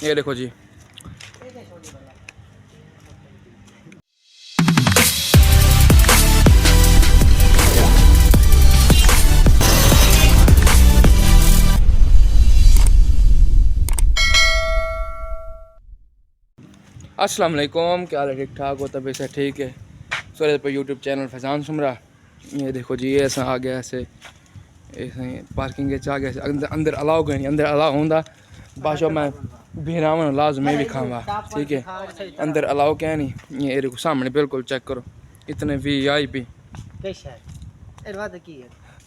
ये देखो जी। अस्सलाम वालेकुम, क्या हाल है? ठीक ठाक हो? तभी से ठीक है। सो पर यूट्यूब चैनल फैजान सुमरा। ये देखो जी, ये ऐसा आ गया ऐसे पार्किंग आ गया अंदर अंदर अलाउ गए नहीं, अंदर अलाउ होंदा बाशा मैं बिहरावन लाजमी भी खावा। ठीक है, अंदर अलाउ क्या नहीं। ये देखो सामने बिल्कुल चेक करो, इतने VIP।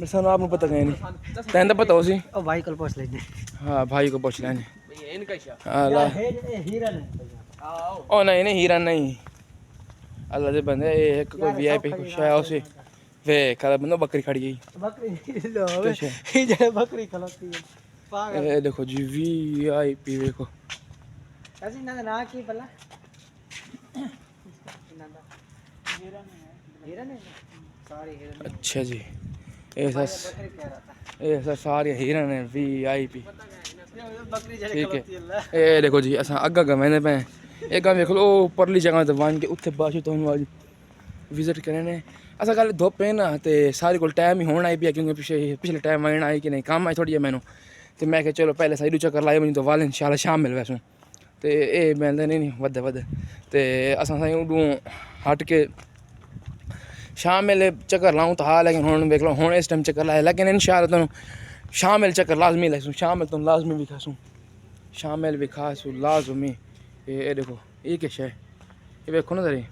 सर आपको पता कहीं नहीं, तैन तो पता हो सी। भाई को पूछ लेंगे। हाँ भाई को पूछ लेंगे। ओ नहीं नहीं, हीरा नहीं, अल्लाह दे बंदे एक कोई VIP कुछ है उसे वे कल बंदो बकरी खड़ी गई। बकरी लो ये जड़े बकरी खलोती है पागल। ये देखो जी VIP देखो। ऐसी ना की भला हीरा नहीं सॉरी हीरा। अच्छा जी, ऐसा सारे हीरन है VIP। ठीक है, ये देखो जी असा अग्गा गए पे एक वेख लो परली जगह तो वन के उत्थे बाशु तो आज विजिट करने असा गल धुप है ना, तो सारे को टाइम ही होना आई पिया क्योंकि पिछले टाइम आना आई कि नहीं काम आई थोड़ी है मैनू। तो मैं चलो पहले सही चक्कर लाए मैं तो वाल इंशाल्लाह शाम मिल वैसू। तो ये मिलते नहीं वधे वधे तो असा सही उडू हट के शाम मेले चक्कर लाऊँ तो हाँ, लेकिन हूँ वेख लो हूँ इस टाइम चक्कर लाया, लेकिन इंशाल्लाह तुम शाम मेल चक्कर लाजमी लाइसूँ, शाम मेल तुम लाजमी भी खासूँ, शाम मेल भी खासूँ लाजमी। ये देखो ये क्या है, ये देखो ना जरी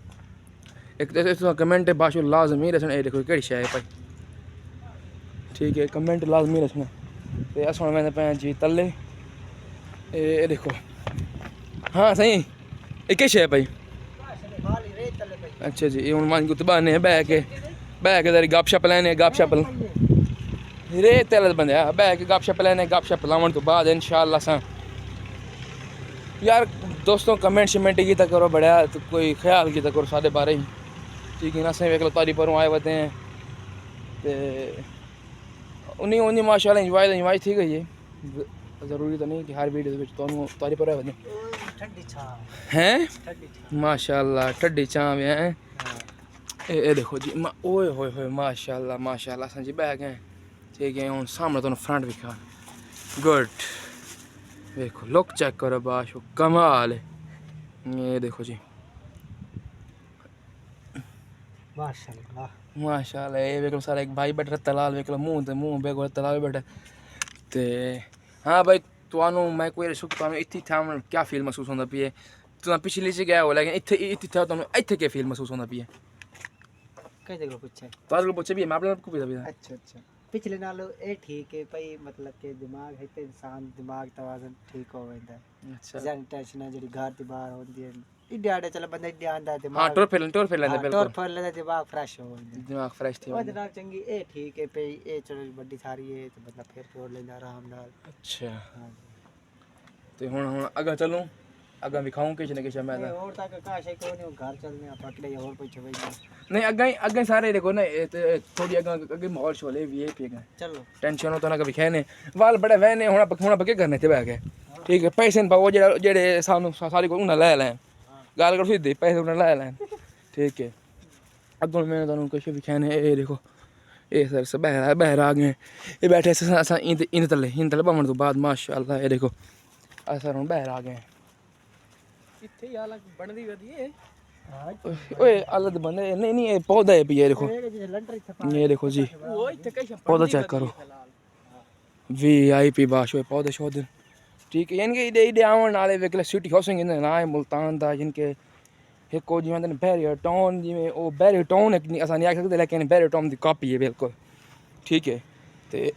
एक कमेंट बाशो लाजमी रचना। ये देखो कड़ी है भाई। ठीक है, कमेंट लाजमी रचना। तो अस हम पे जी तले। ये देखो हाँ सही ये क्या है भाई। अच्छा जी, ये हूँ मान को बहाने बह के जरी गप शप लैने गप शप रेत तेल बंदे बह के गप शप लैने गप शप लावन तो बाद इंशाल्लाह सा यार दोस्तों कमेंट शमेंट की करो बड़ा तो कोई ख्याल की करो साढ़े बारह ही। ठीक है ना, असें वेख लो तारी पर आए होते हैं तो उन्हीं उन्हीं माशाल्लाह इंजॉय थी गई है। ज़रूरी तो नहीं कि हर वीडियो तो तारी पर आए हैं माशाल्लाह ठंडी छां में हैं। ये देखो जी ओए होए होए माशाल्लाह माशाल्लाह असां जी बैग हैं। ठीक है, हूँ सामने तुम फ्रंट दिखा गुड। देखो लुक चेक करो बाशो कमाल है। ये देखो जी माशाल्लाह माशाल्लाह। ये वेख लो सारा एक भाई बैठा तलाल वेख लो मुँह बेगो तलाल बैठा। तो हाँ भाई तुहानू मैं कोई सुख तुहानू इत्थे था क्या फील महसूस होंदा पी है? तुम पिछली च गए हो लेकिन इत्थे था तुहानू इत्थे क्या फील महसूस होंदा पी है? कई जगह पूछे तुहारे को पूछे भी है, मैं अपने को भी। अच्छा पिछले नालों ये ठीक है भाई, मतलब के दिमाग है तो इंसान दिमाग तवाज़ुन ठीक हो वैंदा है। अच्छा जन टेंशन जड़ी घर दी बाहर होंदी है इड्डे चल बंदा इड्डे आंदा दिमाग। हां टोर फिर लेंदा बिल्कुल टोर फिर लेंदा दिमाग फ्रेश हो वैंदा, दिमाग फ्रेश थी ओदे नाल चंगी ए ठीक है भाई ए चलो बड़ी सारी है तो बंदा फिर टोर लेंदा आराम नाल। अच्छा हां तो हुन आगे चलूं आगे दिखाऊं किछ न किछ मैं और तक का है कोई नहीं घर चलने पकड़े और कोई छवे नहीं आगे सारे देखो ना थोड़ी आगे माहौल शोले VIP है। चलो टेंशन हो तो ना कभी कहने वाल बड़े वहने होना बके करने थे बैके। ठीक है, पैसे पाओ जेड़े सानू सारी को उन्हें ले लें गाल कर सीधी पैसे उन्हें ले लें। ठीक है, अगों मैंने तुहानू कुछ भी कहने ये देखो ये सर से बहर आ गए ये बैठे अस इन तले भवन तो बाद माशाल्लाह। ये देखो अस हूँ बहर आ गए इत्थे यार बनदी वधिए ओए अलग बंदे नहीं नहीं ये पौधा है ये देखो। ये देखो जी पौधा चेक करो VIP बाशो पौधे शौधे। ठीक है, इनके इडे आवन वाले वेखले सिटी हाउसिंग इन ना है मुल्तान दा जिनके एक को जिवें ने बैरियर टाउन जिवें ओ बैरियर टाउन एक असां नहीं आख सकते लेकिन बैरियर टाउन दी कॉपी है बिल्कुल। ठीक है, ते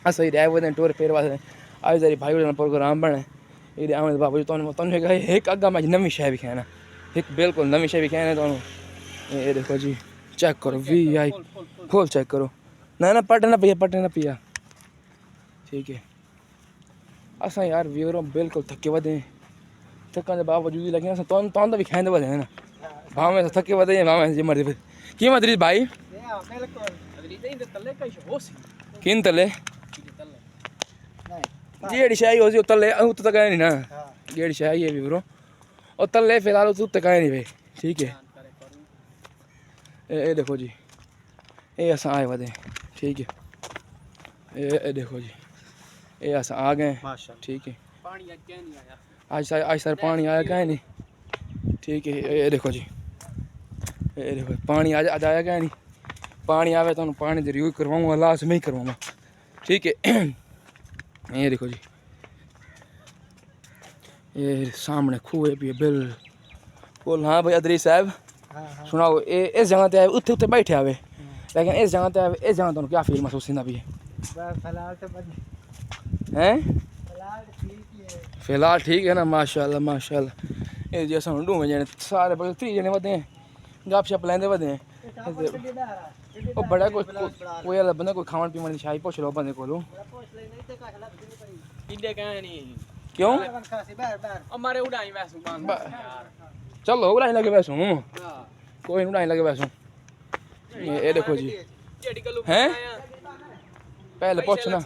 अस इधर वो टूर फेर वाले आज जरी भाई वाला प्रोग्राम बने इधर आवन बाबू तुहानू एक अग्गा मैं नवी शय भी कहना एक बिल्कुल नवी शय भी कहना तुहानू। ये देखो जी चेक करो VIP खोल चेक करो ना पटे ना पिया। ठीक है, असा यार व्यूरों बिल्कुल थके वधे थकन के बावजूद लेकिन अस तो भी खाइंदे वधे ना भावें थके वधे भावें जी मर्जी की मदरी भाई किन तले जेह्ड़ी शाही हो सी तले उत्ते तक है नहीं ना जेह्ड़ी शाही है भी ब्रो और तले फिलहाल उत्ते तक है नहीं भाई ठीक है ये देखो जी ये अस आए वदे ठीक है ये देखो जी ये अस आ गए ठीक है आज सर पानी आया कहीं नहीं ठीक है ये देखो जी ये देखो पानी आज आया कहीं नहीं पानी आवे तो पानी दे रिव्यू करवाऊँगा लास्ट में ही करवाऊँगा ठीक है ये देखो जी ये सामने खूह भी है बिल्कुल हाँ भाई अदरी साहब सुनाओ ये इस जगह पे उत्थे उत्थे बैठे आवे लेकिन इस जगह पे इस जगह तो क्या फील महसूस होता भी है हैं फिलहाल ठीक है ना माशाल्लाह माशाल्लाह ये जैसा ढूंढ में जाने सारे बड़े 3 जने वधे हैं गप शप लेंदे वधे हैं ओ बड़ा कोई अलग बंदा कोई खावन पीवन की शाही पूछ लो बंदे कोलो इधे कहां नहीं क्यों हमारे उड़ाई वैसू चलो उड़ाई लगे वैसू कोई उड़ाई लगे वैसू ये देखो जी हैं पहले पूछना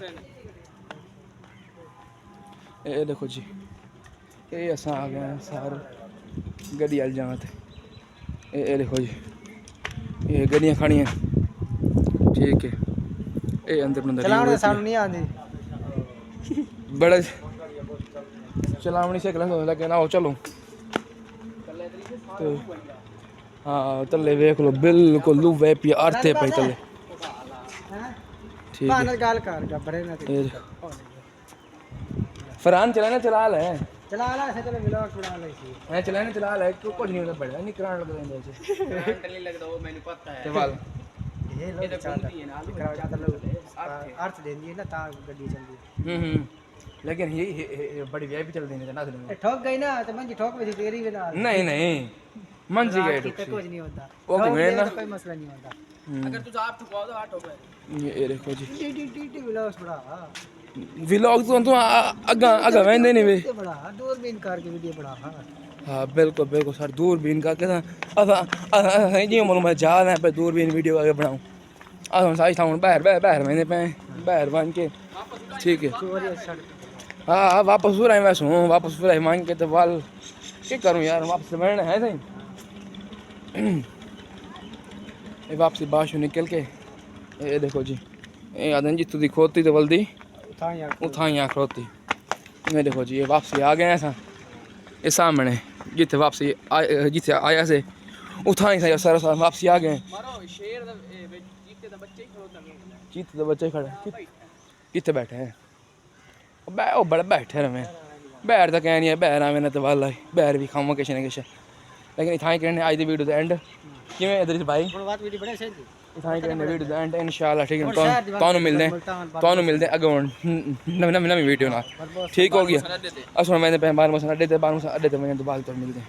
ये देखो जी ये असां आ गए सारे गड्डी वाल जाना थे ये देखो जी ये गड्डियां खड़ी हैं ठीक है ये अंदर बंदा चलाने सानू नहीं आंदी बड़ा चलावनी से कलंग लेकिन आओ चलो तो हाँ तले देख लो बिल्कुल लुवे पी आरते पे तले ठीक है गाल कर गबरे ना फरहान चलाना चला ले ऐसे चलो व्लॉग बना ले सी मैं चलाने चला ले कुछ नहीं होता बड़ा नहीं कराने लग देंगे ऐसे करंट नहीं लगदा वो मैंने पता है सवाल ये लोग चलती है ना कराव ज्यादा लोग अर्थ देंदी है ना ता गड्डी चलदी लेकिन ये बड़ी वीआईपी चल देने ना ठोक गई ना तो मंजी ठोक में तेरी भी ना नहीं मंजी गए कुछ नहीं होता ओके मैं ना कोई मसला नहीं होता अगर तू आप ठोकवा दो हाथ ठोक ये देखो जी टी व्लॉग्स बड़ा व्लॉग तो अगा वेंदे नहीं वे बड़ा दूरबीन करके वीडियो बड़ा हां बिल्कुल बिल्कुल सर दूरबीन करके असा जी मालूम है जा रहे पे दूरबीन वीडियो आगे बनाऊं असा साइज था बाहर मैंने पे बाहर बन के ठीक है हाँ वापस हो रहा है वैसे हूँ वापस हो रहा है मांग के तो वाल क्या करूँ यार वापस बैठना है सही ये वापसी बाशु निकल के ये देखो जी ये आदन जी तुझी खोती तो बल्दी उठाइयाँ खरोती ये देखो जी ये वापसी आ गए हैं सा ये सामने जिथे वापसी जिथे आया से उठाई सा सारा सारा वापसी आ गए चीते तो बच्चे खड़े कितने बैठे हैं ओ बड़ा बैठे रहे बैर तो कह नहीं है बैर आवे ना तो वाला बैर भी खावा किश ना किश लेकिन इतना ही करने आज दी वीडियो दा एंड किवें इधर भाई इतना ही करने वीडियो दा एंड इंशाल्लाह ठीक है तानू मिलदे अगों नवी वीडियो ना ठीक हो गया असो मैंने बार अड्डे ते मैं दोबारा तो मिलदे